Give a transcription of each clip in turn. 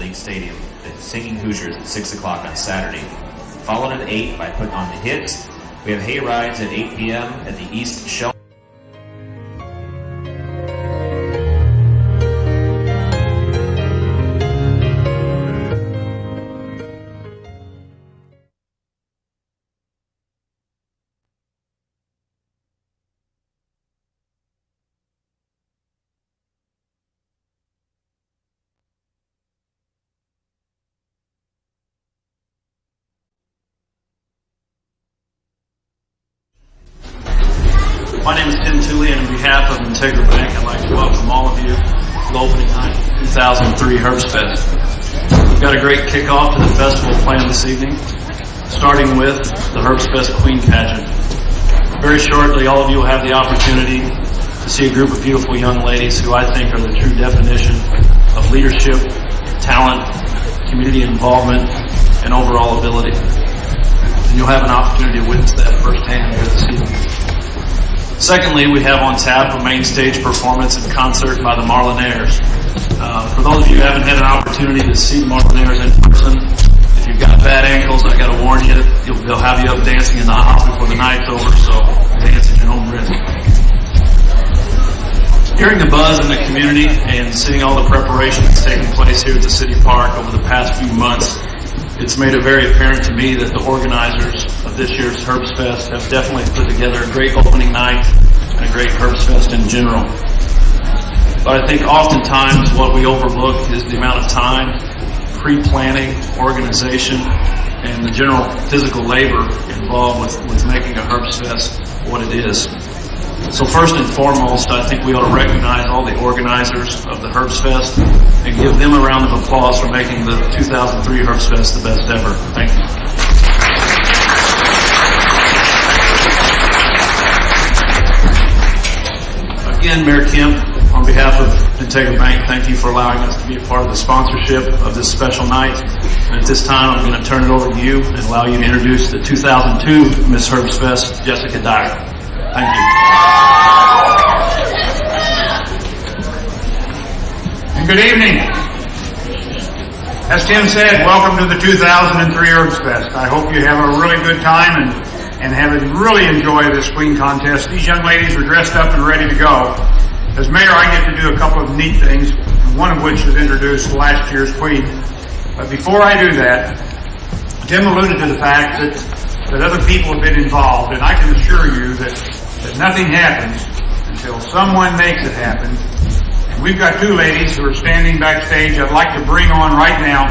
League Stadium at Singing Hoosiers at 6 o'clock on Saturday. Followed at 8 by Putting on the Hits. We have hay rides at 8 p.m. at the East Shell. My name is Tim Tooley, and on behalf of Huntingburg Bank, I'd like to welcome all of you to the opening night 2003 Herbsfest. We've got a great kickoff to the festival planned this evening, starting with the Herbsfest Queen Pageant. Very shortly, all of you will have the opportunity to see a group of beautiful young ladies who I think are the true definition of leadership, talent, community involvement, and overall ability. And you'll have an opportunity to witness that firsthand here this evening. Secondly, we have on tap a main stage performance and concert by the Marlinaires. For those of you who haven't had an opportunity to see the Marlinaires in person, if you've got bad ankles, I got to warn you, they'll have you up dancing in the aisle before the night's over, so dance at your own risk. Hearing the buzz in the community and seeing all the preparation that's taking place here at the City Park over the past few months, it's made it very apparent to me that the organizers of this year's Herbsfest have definitely put together a great opening night and a great Herbsfest in general. But I think oftentimes what we overlook is the amount of time, pre-planning, organization, and the general physical labor involved with making a Herbsfest what it is. So first and foremost, I think we ought to recognize all the organizers of the Herbsfest and give them a round of applause for making the 2003 Herbsfest the best ever. Thank you. Again, Mayor Kemp, on behalf of Huntingburg Bank, thank you for allowing us to be a part of the sponsorship of this special night. And at this time, I'm going to turn it over to you and allow you to introduce the 2002 Miss Herbsfest, Jessica Dyer. Thank you. And good evening. As Tim said, welcome to the 2003 Herbsfest. I hope you have a really good time and have really enjoyed this Queen contest. These young ladies are dressed up and ready to go. As mayor, I get to do a couple of neat things, one of which is introduce last year's Queen. But before I do that, Tim alluded to the fact that other people have been involved, and I can assure you that nothing happens until someone makes it happen. And we've got two ladies who are standing backstage I'd like to bring on right now,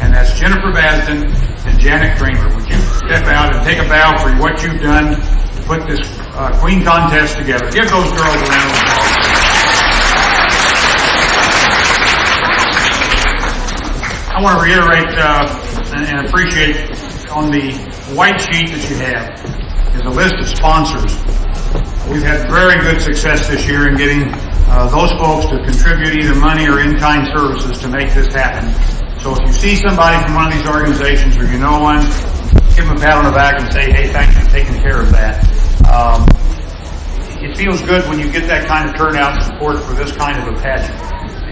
and that's Jennifer Basden and Janet Kramer. Would you step out and take a bow for what you've done to put this Queen contest together? Give those girls a round of applause. I want to reiterate and appreciate on the white sheet that you have is a list of sponsors. We've had very good success this year in getting those folks to contribute either money or in-kind services to make this happen. So if you see somebody from one of these organizations or you know one, give them a pat on the back and say, hey, thanks for taking care of that. It feels good when you get that kind of turnout and support for this kind of a pageant.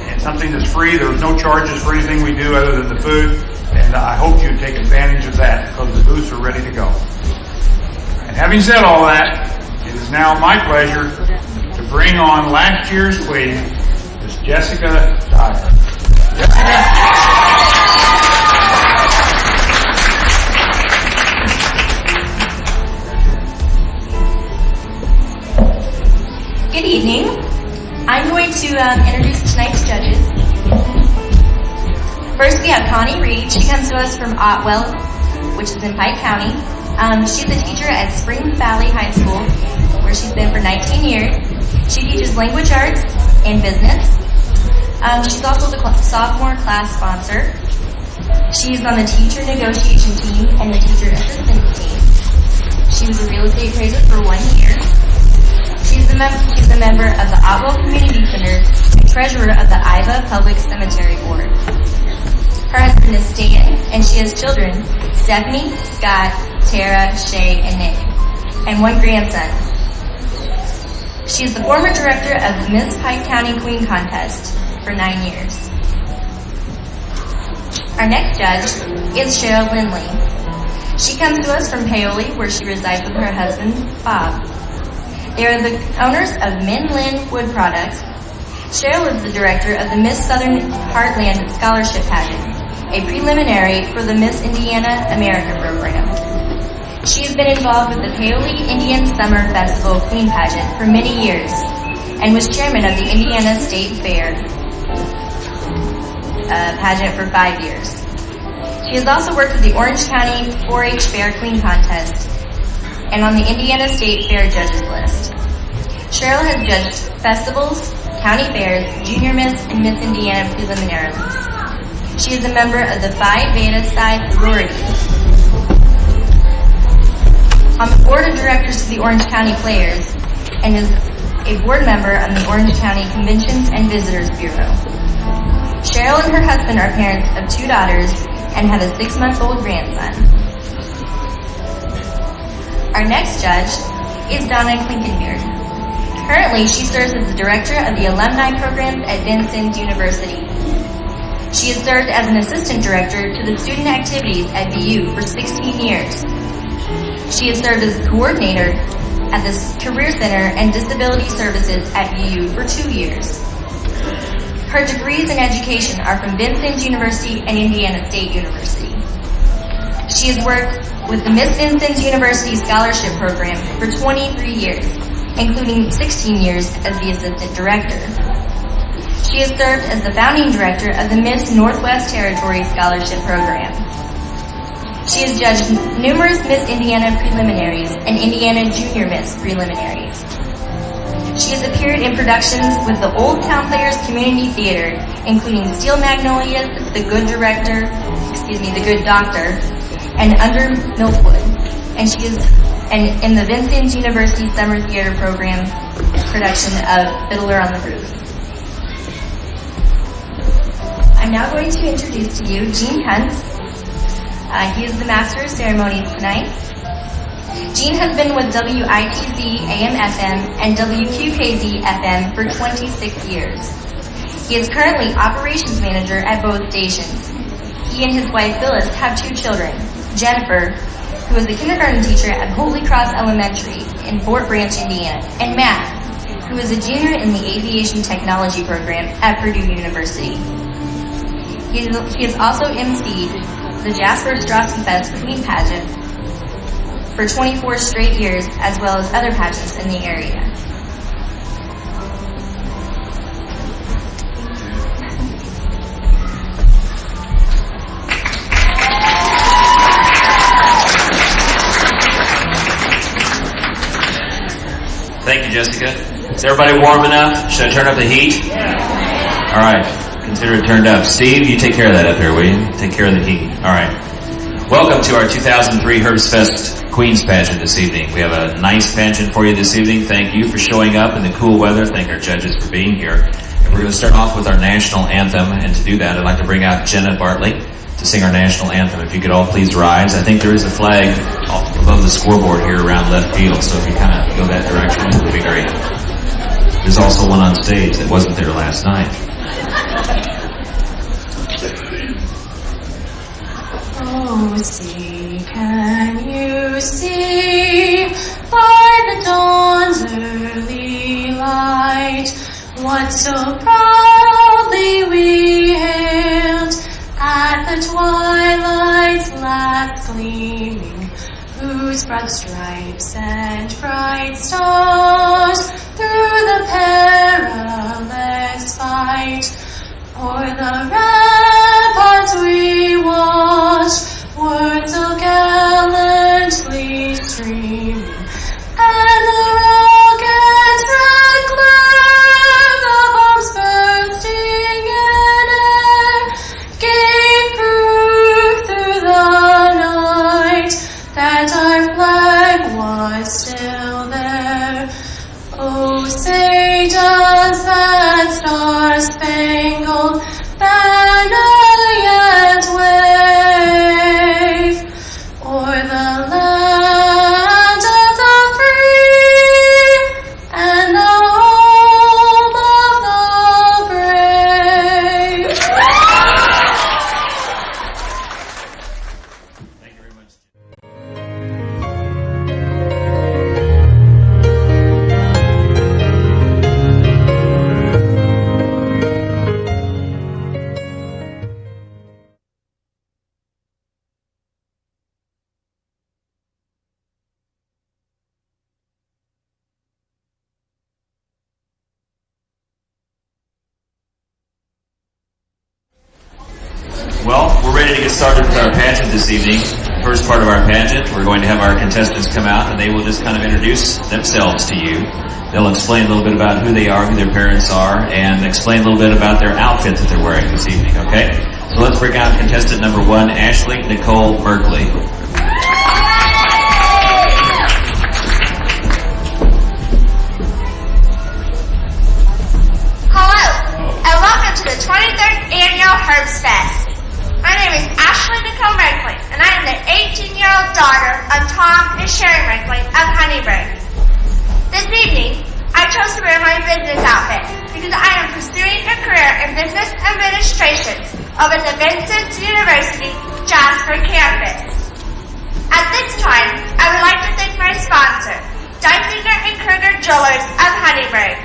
And something that's free, there's no charges for anything we do other than the food, and I hope you take advantage of that because the booths are ready to go. And having said all that, it is now my pleasure to bring on last year's Queen, Miss Jessica Dyer. Good evening. I'm going to introduce tonight's judges. First, we have Connie Reed. She comes to us from Otwell, which is in Pike County. She's a teacher at Spring Valley High School, where she's been for 19 years. She teaches language arts and business. She's also the sophomore class sponsor. She's on the teacher negotiation team and the teacher assistant team. She was a real estate appraiser for 1 year. She's a member of the Otwell Community Center and treasurer of the Iva Public Cemetery Board. Her husband is Stan, and she has children, Stephanie, Scott, Tara, Shay, and Nick, and one grandson. She is the former director of the Miss Pike County Queen Contest for 9 years. Our next judge is Cheryl Lindley. She comes to us from Paoli, where she resides with her husband, Bob. They are the owners of Min Lin Wood Products. Cheryl is the director of the Miss Southern Heartland Scholarship Pageant, a preliminary for the Miss Indiana America program. She has been involved with the Paoli Indian Summer Festival Queen Pageant for many years and was chairman of the Indiana State Fair pageant for 5 years. She has also worked with the Orange County 4-H Fair Queen Contest and on the Indiana State Fair judges list. Cheryl has judged festivals, county fairs, Junior Miss, and Miss Indiana preliminaries. She is a member of the Phi Beta Psi sorority. On the board of directors of the Orange County Players and is a board member of the Orange County Conventions and Visitors Bureau. Cheryl and her husband are parents of 2 daughters and have a 6-month-old grandson. Our next judge is Donna Klinkenbeard. Currently, she serves as the director of the alumni programs at Vincennes University. She has served as an assistant director to the student activities at VU for 16 years. She has served as coordinator at the Career Center and Disability Services at VU for 2 years. Her degrees in education are from Vincennes University and Indiana State University. She has worked with the Miss Vincennes University Scholarship Program for 23 years, including 16 years as the assistant director. She has served as the founding director of the Miss Northwest Territory Scholarship Program. She has judged numerous Miss Indiana preliminaries and Indiana Junior Miss preliminaries. She has appeared in productions with the Old Town Players Community Theater, including Steel Magnolias, The Good Doctor, and Under Milkwood. And she is in the Vincennes University Summer Theater Program production of Fiddler on the Roof. I'm now going to introduce to you Gene Kuntz. He is the Master of Ceremonies tonight. Gene has been with WITZ AM/FM and WQKZ/FM for 26 years. He is currently operations manager at both stations. He and his wife Phyllis have 2 children, Jennifer, who is a kindergarten teacher at Holy Cross Elementary in Fort Branch, Indiana, and Matt, who is a junior in the Aviation Technology program at Purdue University. He has also emceed the Jasper Strassenfest Queen Pageant for 24 straight years, as well as other pageants in the area. Thank you, Jessica. Is everybody warm enough? Should I turn up the heat? All right. Consider it turned up. Steve, you take care of that up here, will you? Take care of the heat. All right. Welcome to our 2003 Herbsfest Queen's Pageant this evening. We have a nice pageant for you this evening. Thank you for showing up in the cool weather. Thank our judges for being here. And we're going to start off with our national anthem. And to do that, I'd like to bring out Jenna Bartley to sing our national anthem. If you could all please rise. I think there is a flag above the scoreboard here around left field. So if you kind of go that direction, it would be great. There's also one on stage that wasn't there last night. Oh, see, can you see by the dawn's early light what so proudly we hailed at the twilight's last gleaming, whose broad stripes and bright stars through the perilous fight o'er the ramparts we watched, were so gallantly streaming, and the rocket's red glare, the bombs bursting in air, gave proof through the night that our flag was still there. Oh, say does that star-spangled banner yet wave o'er the land of the Well, we're ready to get started with our pageant this evening. First part of our pageant, we're going to have our contestants come out and they will just kind of introduce themselves to you. They'll explain a little bit about who they are, who their parents are, and explain a little bit about their outfit that they're wearing this evening, okay? So let's bring out contestant number 1, Ashley Nicole Berkeley. Hello, and welcome to the 23rd Annual Herbsfest. My name is Ashley Nicole Berkeley, and I am the 18-year-old daughter of Tom and Sherry Berkeley of Huntingburg. This evening, I chose to wear my business outfit because I am pursuing a career in business administration over at the Vincent University Jasper campus. At this time, I would like to thank my sponsor, Dysinger and Kruger Jewelers of Huntingburg.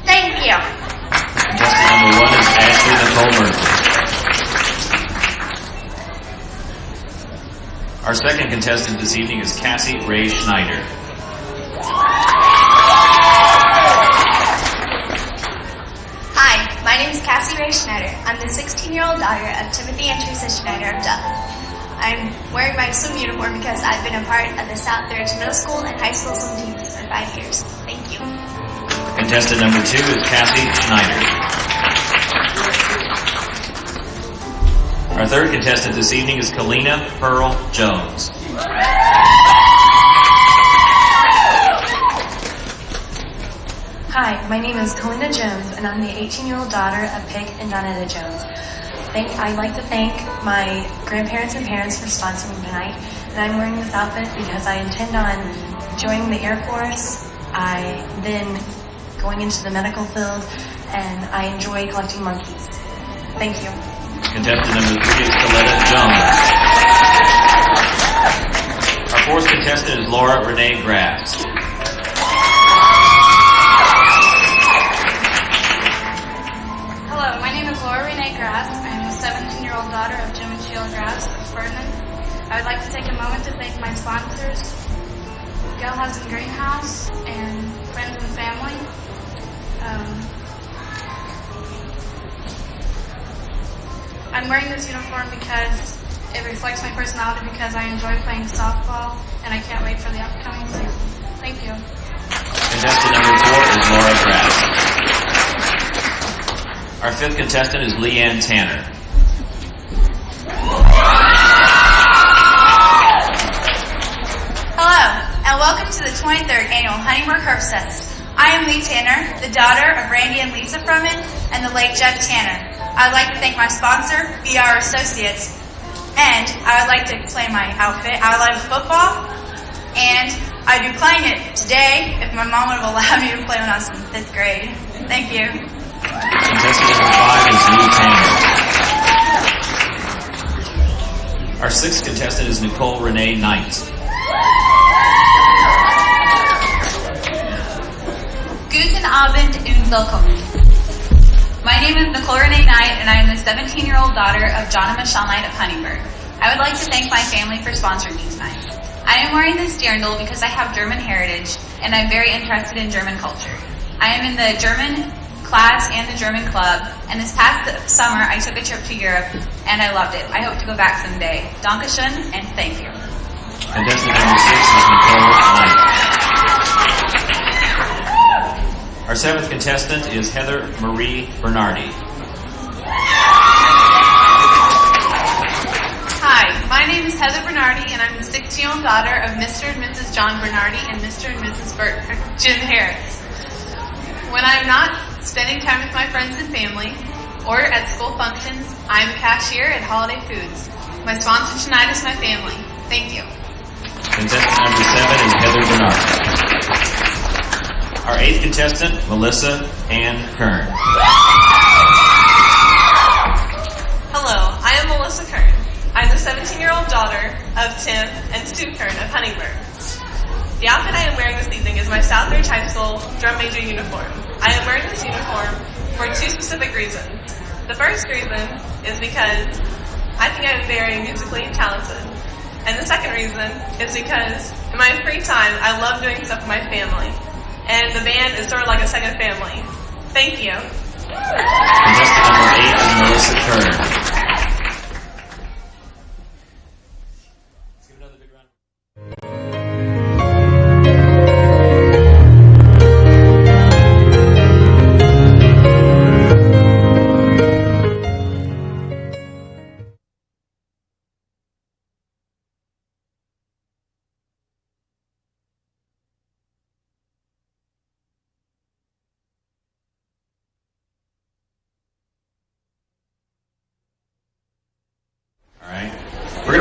Thank you. Contestant number 1 is Ashley Nicole Berkeley. Our second contestant this evening is Cassie Ray Schneider. Hi, my name is Cassie Ray Schneider. I'm the 16-year-old daughter of Timothy and Teresa Schneider of Duff. I'm wearing my swim uniform because I've been a part of the South Thurston Middle School and High School swim teams for 5 years. Thank you. Contestant number 2 is Cassie Schneider. Our third contestant this evening is Kalina Pearl Jones. Hi, my name is Kalinda Jones, and I'm the 18-year-old daughter of Peg and Donetta Jones. I'd like to thank my grandparents and parents for sponsoring me tonight, and I'm wearing this outfit because I intend on joining the Air Force. I then going into the medical field, and I enjoy collecting monkeys. Thank you. Contestant number 3 is Coletta Jones. Our fourth contestant is Laura Renee Grass. Hello, my name is Laura Renee Grass. I'm the 17-year-old daughter of Jim and Sheila Grass of Ferdinand. I would like to take a moment to thank my sponsors, Gelhausen Greenhouse, and friends and family. I'm wearing this uniform because it reflects my personality because I enjoy playing softball and I can't wait for the upcoming season. Thank you. Contestant number 4 is Laura Grass. Our fifth contestant is Leanne Tanner. Hello, and welcome to the 23rd Annual Huntingburg Herbsfest. I am Lee Tanner, the daughter of Randy and Lisa Fruman and the late Jeff Tanner. I would like to thank my sponsor, BR Associates, and I would like to explain my outfit. I love football, and I'd be playing it today if my mom would have allowed me to play when I was in 5th grade. Thank you. Contestant number 5 is Lee Tanner. Our sixth contestant is Nicole Renee Knight. Guten Abend und willkommen. My name is Nicole Renee Knight, and I am the 17-year-old daughter of John and Michelle Knight of Huntingburg. I would like to thank my family for sponsoring me tonight. I am wearing this dirndl because I have German heritage, and I'm very interested in German culture. I am in the German class and the German club, and this past summer I took a trip to Europe, and I loved it. I hope to go back someday. Dankeschön, and thank you. Contestant number 6 is Nicole Knight. Our seventh contestant is Heather Marie Bernardi. Hi, my name is Heather Bernardi, and I'm the 16-year-old daughter of Mr. and Mrs. John Bernardi and Mr. and Mrs. Jim Harris. When I'm not spending time with my friends and family or at school functions, I'm a cashier at Holiday Foods. My sponsor tonight is my family. Thank you. Contestant number 7 is Heather Bernardi. Our eighth contestant, Melissa Ann Kern. Hello, I am Melissa Kern. I'm the 17-year-old daughter of Tim and Stu Kern of Huntingburg. The outfit I am wearing this evening is my Southbridge High School drum major uniform. I am wearing this uniform for two specific reasons. The first reason is because I think I'm very musically talented. And the second reason is because in my free time, I love doing stuff with my family. And the band is sort of like a second family. Thank you. Contestant number 8 is Melissa Kern.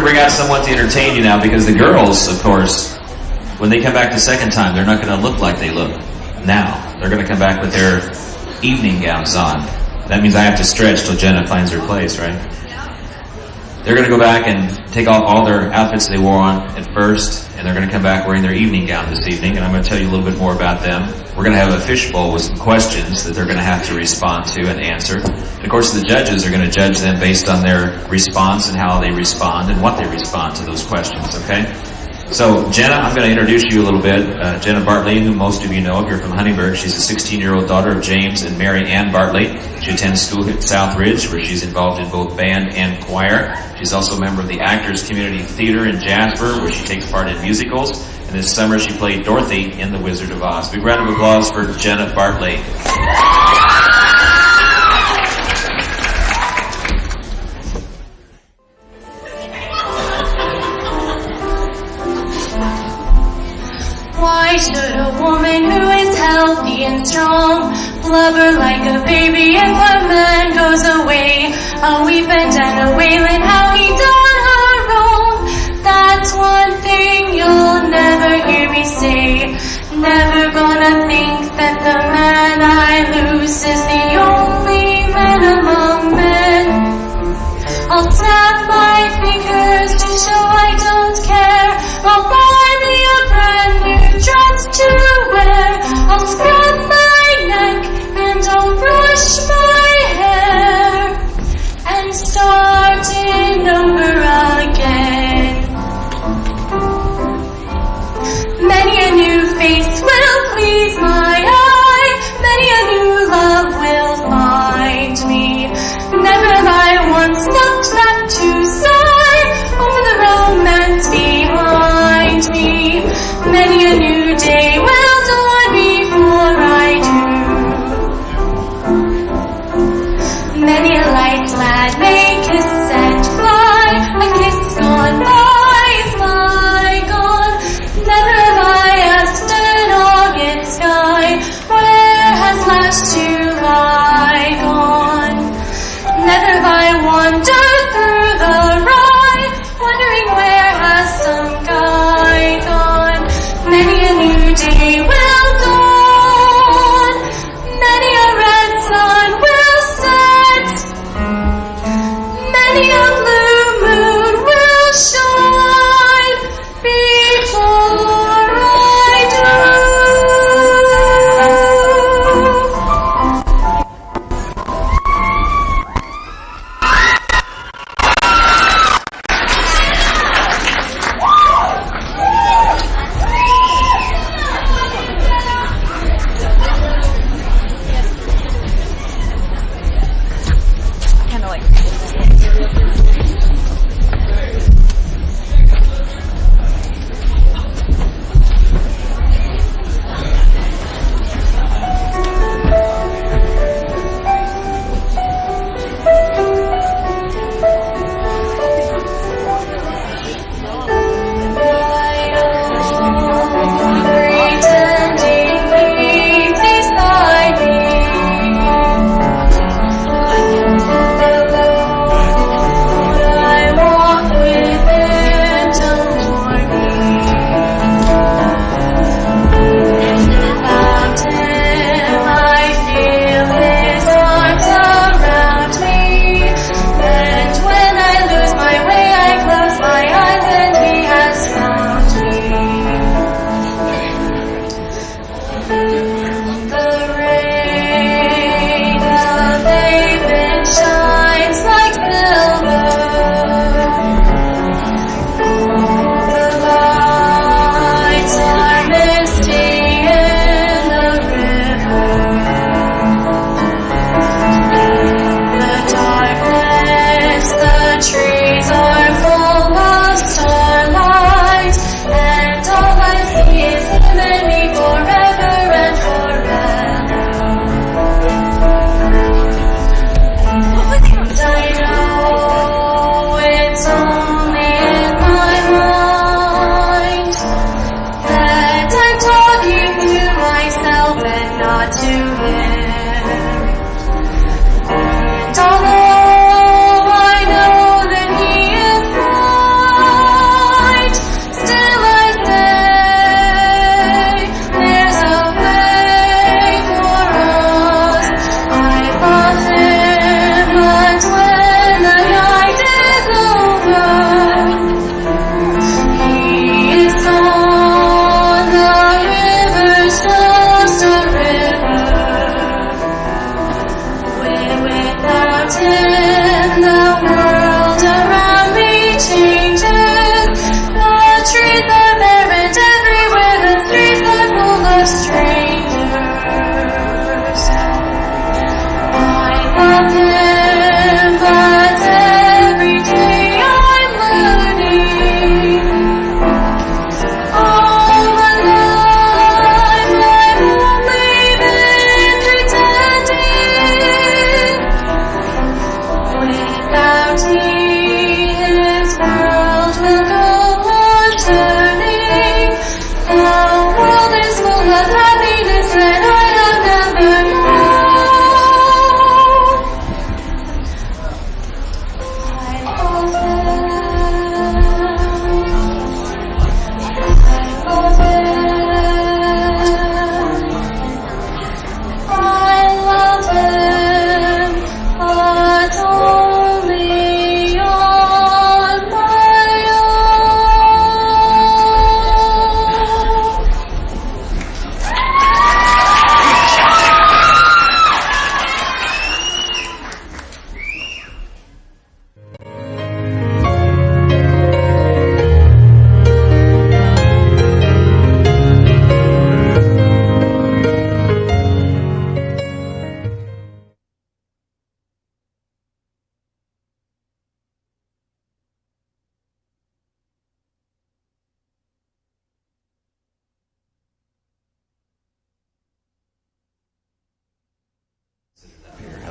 to bring out someone to entertain you now, because the girls, of course, when they come back the second time, they're not going to look like they look now. They're going to come back with their evening gowns on. That means I have to stretch till Jenna finds her place, right? They're going to go back and take off all their outfits they wore on at first, and they're going to come back wearing their evening gown this evening, and I'm going to tell you a little bit more about them. We're going to have a fishbowl with some questions that they're going to have to respond to and answer. And of course, the judges are going to judge them based on their response and how they respond and what they respond to those questions, okay? So, Jenna, I'm going to introduce you a little bit. Jenna Bartley, who most of you know if you're from Huntingburg. She's a 16-year-old daughter of James and Mary Ann Bartley. She attends school at South Ridge, where she's involved in both band and choir. She's also a member of the Actors Community Theater in Jasper, where she takes part in musicals. And this summer she played Dorothy in The Wizard of Oz. Big round of applause for Jenna Bartley. Why should a woman who is healthy and strong blubber like a baby if a man goes away? A weeping and a wailing how he done her wrong. That's one thing you'll never hear me say. Never gonna think that the man I lose is the only man among men. I'll snap my fingers to show I don't care. I'll buy me a brand new dress to wear. I'll scrub my neck and I'll brush my hair and starting over again. Many a new face will please my eye. Many a new love will find me. Never have I once looked back to sigh over the romance behind me. Many a new day will dawn before I do. Many a light lad may kiss and fly. A kiss gone by is bygone. Never have I asked an August sky, where has last July gone? Never have I wandered through the rye, wondering where has some guy gone. Many a new day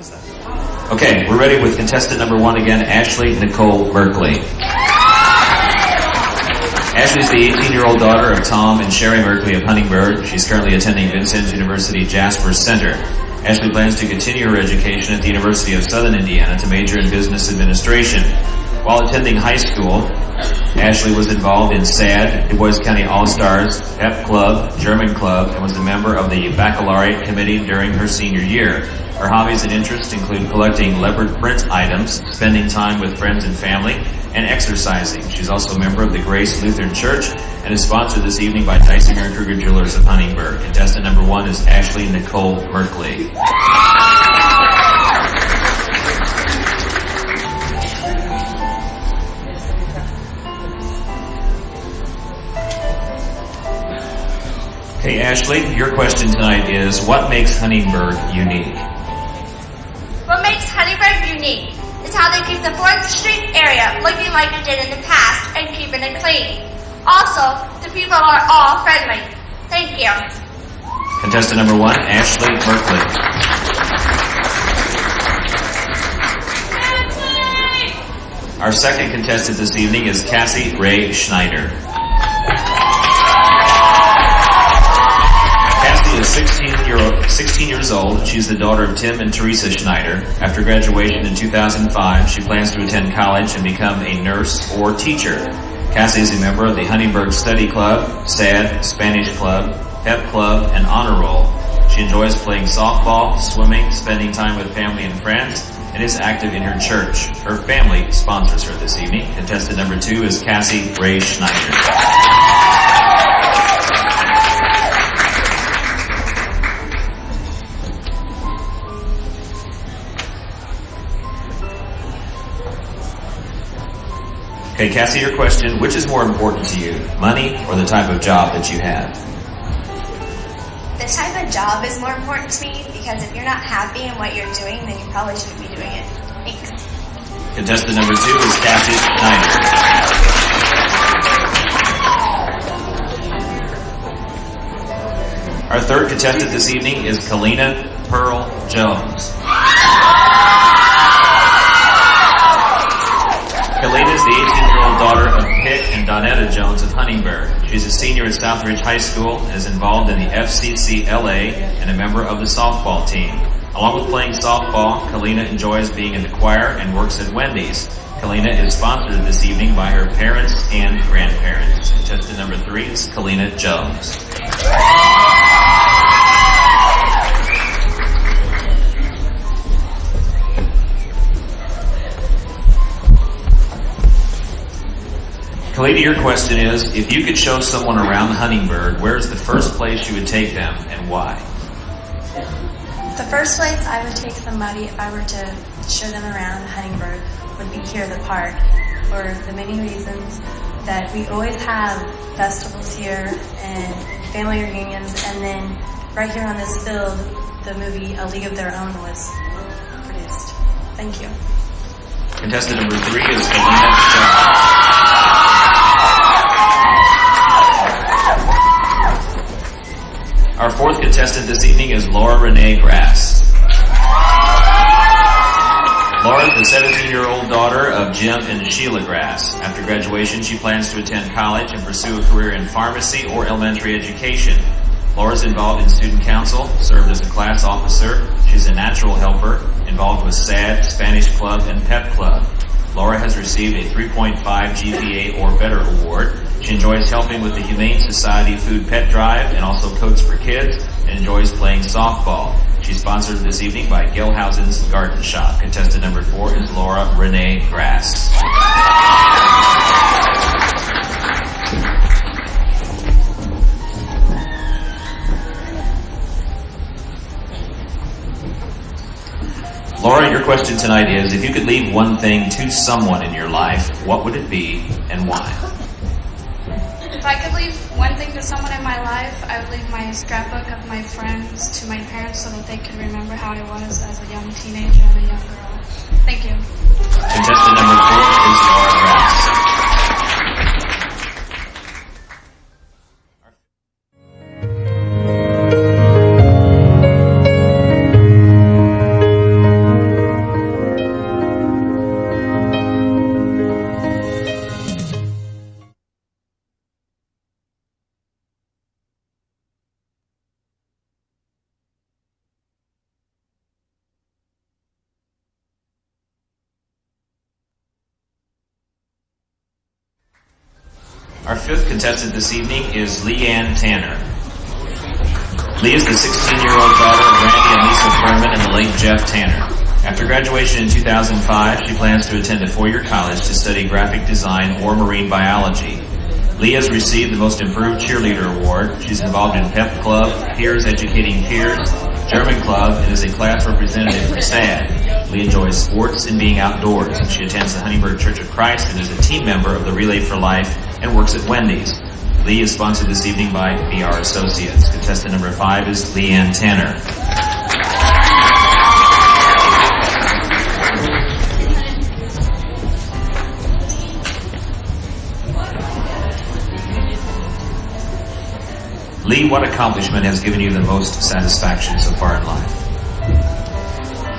How's that? Okay, we're ready with contestant number 1 again, Ashley Nicole Merkley. Ashley's the 18-year-old daughter of Tom and Sherry Merkley of Huntingburg. She's currently attending Vincennes University Jasper Center. Ashley plans to continue her education at the University of Southern Indiana to major in business administration. While attending high school, Ashley was involved in SAD, Du Bois County All-Stars, Pep Club, German Club, and was a member of the Baccalaureate Committee during her senior year. Her hobbies and interests include collecting leopard print items, spending time with friends and family, and exercising. She's also a member of the Grace Lutheran Church and is sponsored this evening by Dysinger and Kruger Jewelers of Huntingburg. Contestant number 1 is Ashley Nicole Merkley. Okay, Ashley, your question tonight is, what makes Huntingburg unique? What makes Huntingburg unique is how they keep the 4th Street area looking like it did in the past and keeping it clean. Also, the people are all friendly. Thank you. Contestant number 1, Ashley Merkley. Our second contestant this evening is Cassie Ray Schneider. Cassie is 16 years old. She's the daughter of Tim and Teresa Schneider. After graduation in 2005, she plans to attend college and become a nurse or teacher. Cassie is a member of the Huntingburg Study Club, SAD, Spanish Club, Pep Club, and Honor Roll. She enjoys playing softball, swimming, spending time with family and friends, and is active in her church. Her family sponsors her this evening. Contestant number 2 is Cassie Ray Schneider. Okay, Cassie, your question, which is more important to you, money or the type of job that you have? The type of job is more important to me because if you're not happy in what you're doing, then you probably shouldn't be doing it. Thanks. Contestant number 2 is Cassie Schneider. Our third contestant this evening is Kalina Pearl Jones. Kalina is the 18-year-old daughter of Pitt and Donetta Jones of Huntingburg. She's a senior at Southridge High School and is involved in the FCCLA and a member of the softball team. Along with playing softball, Kalina enjoys being in the choir and works at Wendy's. Kalina is sponsored this evening by her parents and grandparents. Contestant number 3 is Kalina Jones. Kalina, your question is, if you could show someone around Huntingburg, where's the first place you would take them and why? The first place I would take somebody if I were to show them around Huntingburg would be here at the park for the many reasons that we always have festivals here and family reunions, and then right here on this field, the movie A League of Their Own was produced. Thank you. Contestant number 3 is Kalina Jones. Our fourth contestant this evening is Laura Renee Grass. Laura is the 17-year-old daughter of Jim and Sheila Grass. After graduation, she plans to attend college and pursue a career in pharmacy or elementary education. Laura is involved in student council, served as a class officer. She's a natural helper, involved with SAD, Spanish Club, and Pep Club. Laura has received a 3.5 GPA or better award. She enjoys helping with the Humane Society Food Pet Drive and also Coats for Kids, and enjoys playing softball. She's sponsored this evening by Gilhousen's Garden Shop. Contestant number 4 is Laura Renee Grass. Laura, your question tonight is, if you could leave one thing to someone in your life, what would it be and why? If I could leave one thing to someone in my life, I would leave my scrapbook of my friends to my parents so that they could remember how I was as a young teenager and a young girl. Thank you. Contestant number 4 is Laura Grass. Our fifth contestant this evening is Leanne Tanner. Lee is the 16-year-old daughter of Randy and Lisa Furman and the late Jeff Tanner. After graduation in 2005, she plans to attend a four-year college to study graphic design or marine biology. Lee has received the Most Improved Cheerleader Award. She's involved in Pep Club, Peers Educating Peers, German Club, and is a class representative for SAD. Lee enjoys sports and being outdoors. She attends the Huntingburg Church of Christ and is a team member of the Relay for Life and works at Wendy's. Lee is sponsored this evening by BR Associates. Contestant number 5 is Leanne Tanner. Lee, what accomplishment has given you the most satisfaction so far in life?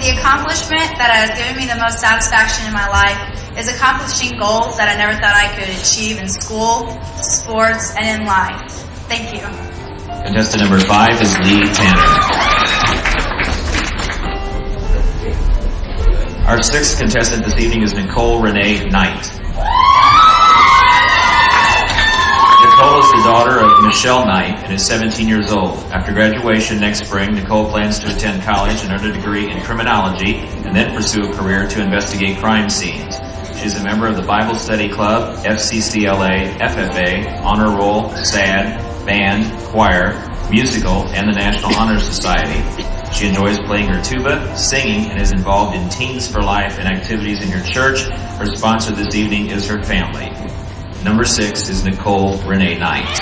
The accomplishment that has given me the most satisfaction in my life is accomplishing goals that I never thought I could achieve in school, sports, and in life. Thank you. Contestant number 5 is Lee Tanner. Our sixth contestant this evening is Nicole Renee Knight. Nicole is the daughter of Michelle Knight and is 17 years old. After graduation next spring, Nicole plans to attend college and earn a degree in criminology and then pursue a career to investigate crime scenes. She is a member of the Bible Study Club, FCCLA, FFA, Honor Roll, SAD, Band, Choir, Musical, and the National Honor Society. She enjoys playing her tuba, singing, and is involved in Teens for Life and activities in her church. Her sponsor this evening is her family. Number 6 is Nicole Renee Knight.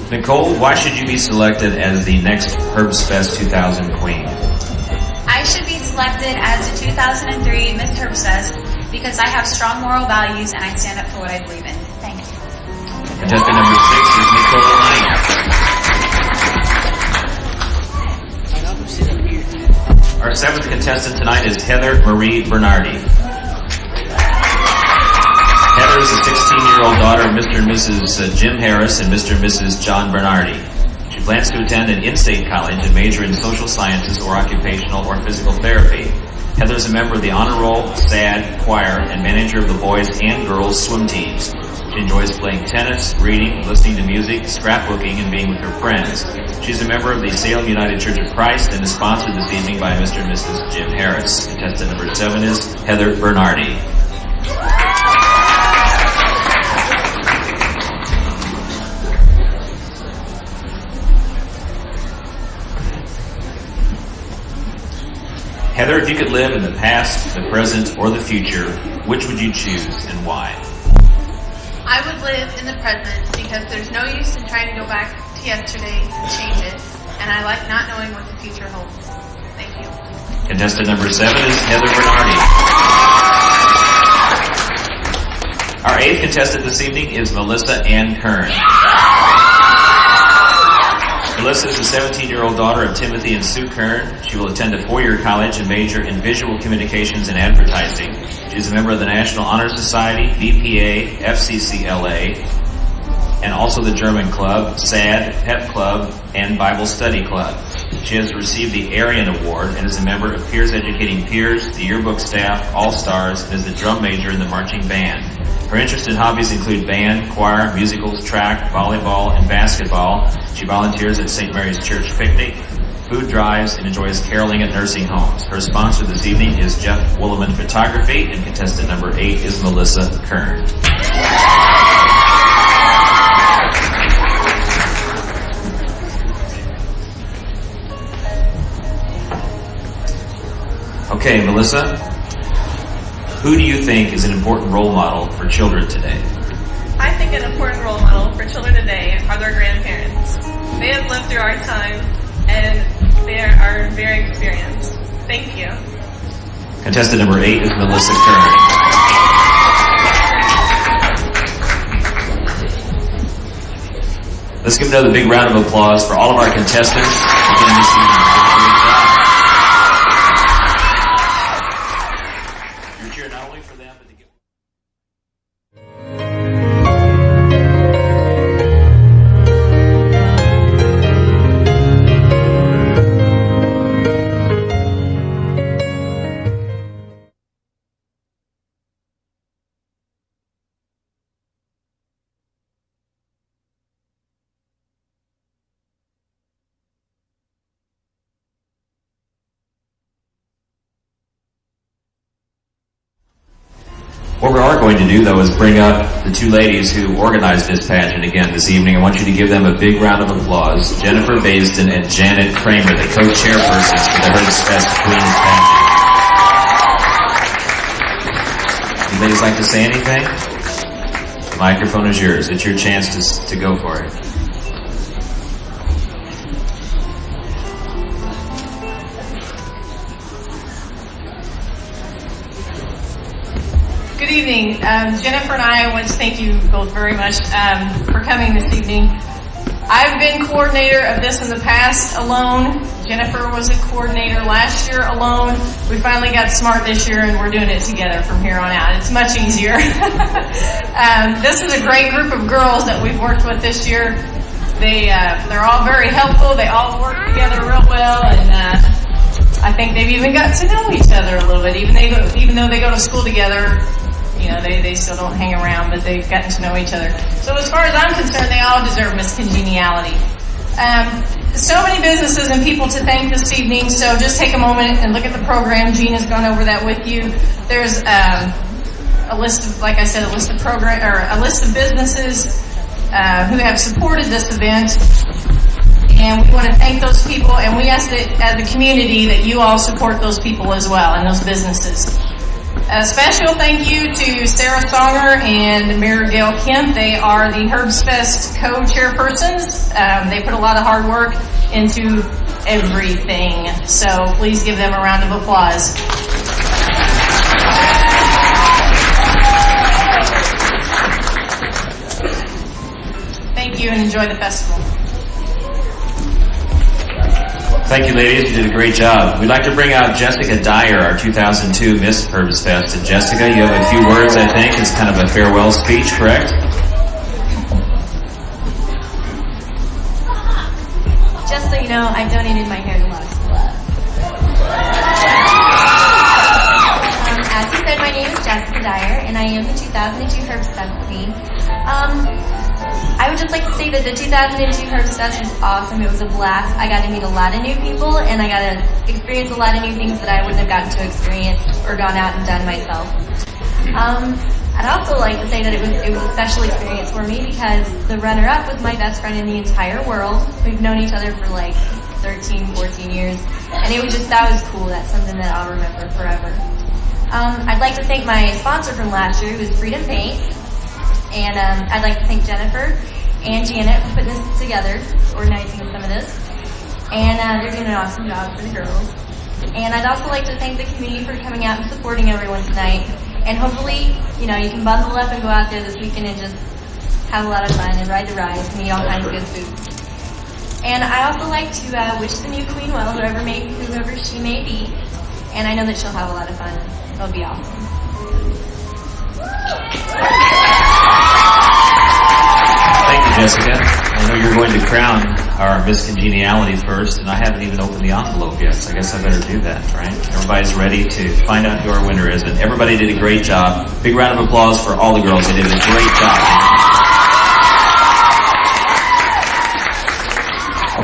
Nicole, why should you be selected as the next Herbsfest 2000 Queen? I should be selected as the 2003 Miss Herbsfest because I have strong moral values and I stand up for what I believe in. Thank you. Contestant number 6 is Nicole Knight. Our seventh contestant tonight is Heather Marie Bernardi. Heather is the 16-year-old daughter of Mr. and Mrs. Jim Harris and Mr. and Mrs. John Bernardi. She plans to attend an in-state college and major in social sciences or occupational or physical therapy. Heather is a member of the Honor Roll, SAD, Choir, and manager of the boys and girls swim teams. She enjoys playing tennis, reading, listening to music, scrapbooking, and being with her friends. She's a member of the Salem United Church of Christ and is sponsored this evening by Mr. and Mrs. Jim Harris. Contestant number 7 is Heather Bernardi. Heather, if you could live in the past, the present, or the future, which would you choose and why? I would live in the present because there's no use in trying to go back to yesterday and change it, and I like not knowing what the future holds. Thank you. Contestant number 7 is Heather Bernardi. Our 8th contestant this evening is Melissa Ann Kern. Melissa is the 17-year-old daughter of Timothy and Sue Kern. She will attend a 4-year college and major in visual communications and advertising. She is a member of the National Honor Society, BPA, FCCLA, and also the German Club, SAD, Pep Club, and Bible Study Club. She has received the Arian Award and is a member of Peers Educating Peers, the Yearbook Staff, All Stars, and is the drum major in the marching band. Her interests and hobbies include band, choir, musicals, track, volleyball, and basketball. She volunteers at St. Mary's Church Picnic, food drives, and enjoys caroling at nursing homes. Her sponsor this evening is Jeff Willeman Photography, and contestant number 8 is Melissa Kern. Okay, Melissa, who do you think is an important role model for children today? I think an important role model for children today are their grandparents. They have lived through our time, and they are very experienced. Thank you. Contestant number 8 is Melissa Kern. Let's give another big round of applause for all of our contestants. Again, this evening. You're cheering not only for them, but to give... What we are going to do, though, is bring up the two ladies who organized this pageant again this evening. I want you to give them a big round of applause. Jennifer Baisden and Janet Kramer, the co-chairpersons for the Herbsfest Queens pageant. You ladies like to say anything? The microphone is yours. It's your chance to go for it. Good evening. Jennifer and I want to thank you both very much for coming this evening. I've been coordinator of this in the past alone. Jennifer was a coordinator last year alone. We finally got smart this year and we're doing it together from here on out. It's much easier. This is a great group of girls that we've worked with this year. They're all very helpful. They all work together real well, and I think they've even got to know each other a little bit. Even though they go to school together, you know, they still don't hang around, but they've gotten to know each other. So as far as I'm concerned, they all deserve Miss Congeniality. So many businesses and people to thank this evening, so just take a moment and look at the program. Gina's gone over that with you. There's a list of, like I said, a list of businesses who have supported this event. And we want to thank those people, and we ask that as a community that you all support those people as well and those businesses. A special thank you to Sarah Songer and Mayor Gail Kemp. They are the Herbsfest co-chairpersons. They put a lot of hard work into everything. So please give them a round of applause. Thank you and enjoy the festival. Thank you, ladies. You did a great job. We'd like to bring out Jessica Dyer, our 2002 Miss Herbsfest. And Jessica, you have a few words, I think. It's kind of a farewell speech, correct? Just so you know, I donated my hair to Lots of Love. As you said, my name is Jessica Dyer, and I am the 2002 Herbsfest Queen. I would just like to say that the 2002 Herbsfest was awesome. It was a blast. I got to meet a lot of new people, and I got to experience a lot of new things that I wouldn't have gotten to experience or gone out and done myself. I'd also like to say that it was a special experience for me because the runner-up was my best friend in the entire world. We've known each other for like 13, 14 years, and that was cool. That's something that I'll remember forever. I'd like to thank my sponsor from last year, who was Freedom Paint. And I'd like to thank Jennifer and Janet for putting this together, organizing some of this. And they're doing an awesome job for the girls. And I'd also like to thank the community for coming out and supporting everyone tonight. And hopefully, you know, you can bundle up and go out there this weekend and just have a lot of fun and ride the rides and eat all kinds of good food. And I also like to wish the new queen well, whoever she may be. And I know that she'll have a lot of fun. It'll be awesome. Thank you, Jessica. I know you're going to crown our Miss Congeniality first, and I haven't even opened the envelope yet, so I guess I better do that, right? Everybody's ready to find out who our winner is, and everybody did a great job. Big round of applause for all the girls. They did a great job.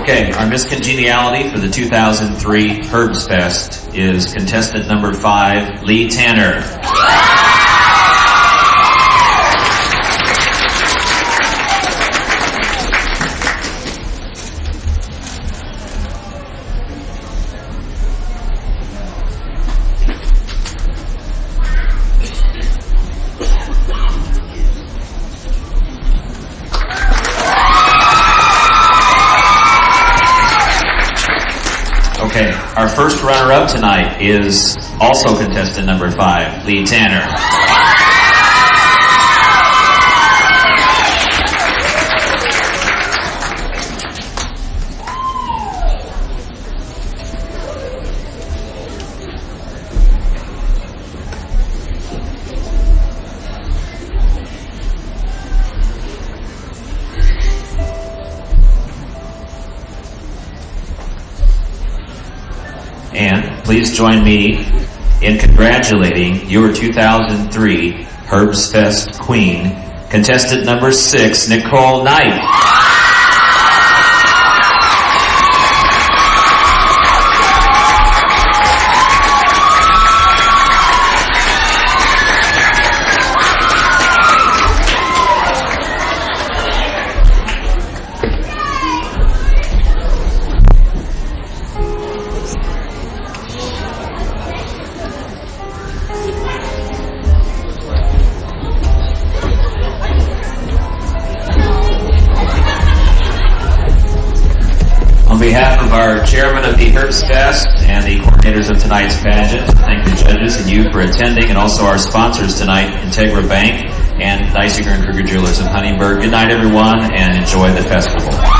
Okay, our Miss Congeniality for the 2003 Herbsfest is contestant number 5, Lee Tanner. Okay, our first runner-up tonight is also contestant number 5, Lee Tanner. And please join me in congratulating your 2003 Herbsfest Queen, contestant number 6, Nicole Knight. of the Herbsfest and the coordinators of tonight's pageant. Thank the judges and you for attending, and also our sponsors tonight, Integra Bank and Neisinger and Kruger Jewelers of Huntingburg. Good night, everyone, and enjoy the festival.